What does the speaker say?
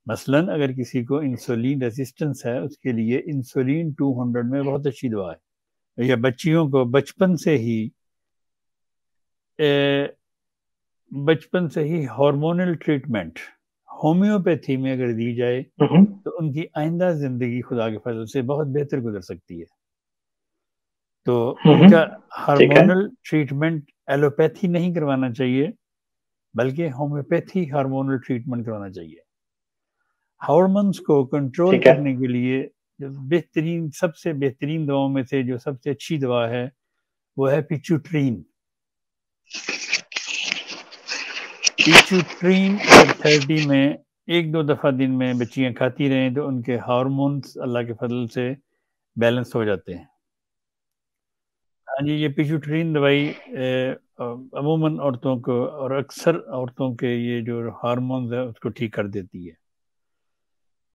مثلاً اگر کسی کو انسولین ریزسٹنس ہے، اس کے لیے انسولین 200 میں بہت اچھی دوا ہے، یا بچیوں کو بچپن سے ہی ہارمونل ٹریٹمنٹ ہومیوپیتھی میں اگر دی جائے تو ان کی آئندہ زندگی خدا کے فضل سے بہت بہتر گزر سکتی ہے۔ تو ان کا ہارمونل ٹریٹمنٹ ایلوپیتھی نہیں کروانا چاہیے، بلکہ ہومیوپیتھی ہارمونل ٹریٹمنٹ کروانا چاہیے۔ ہارمونز کو کنٹرول کرنے کے لیے جو سب سے بہترین دواؤں میں سے جو سب سے اچھی دوا ہے وہ ہے پیچوٹرین۔ پیچوٹرین اگر 30 میں 1-2 دفعہ دن میں بچیاں کھاتی رہیں تو ان کے ہارمونز اللہ کے فضل سے بیلنس ہو جاتے ہیں۔ ہاں جی، یہ پیچوٹرین دوائی عموماً عورتوں کو اور اکثر عورتوں کے یہ جو ہارمونز ہیں اس کو ٹھیک کر دیتی ہے۔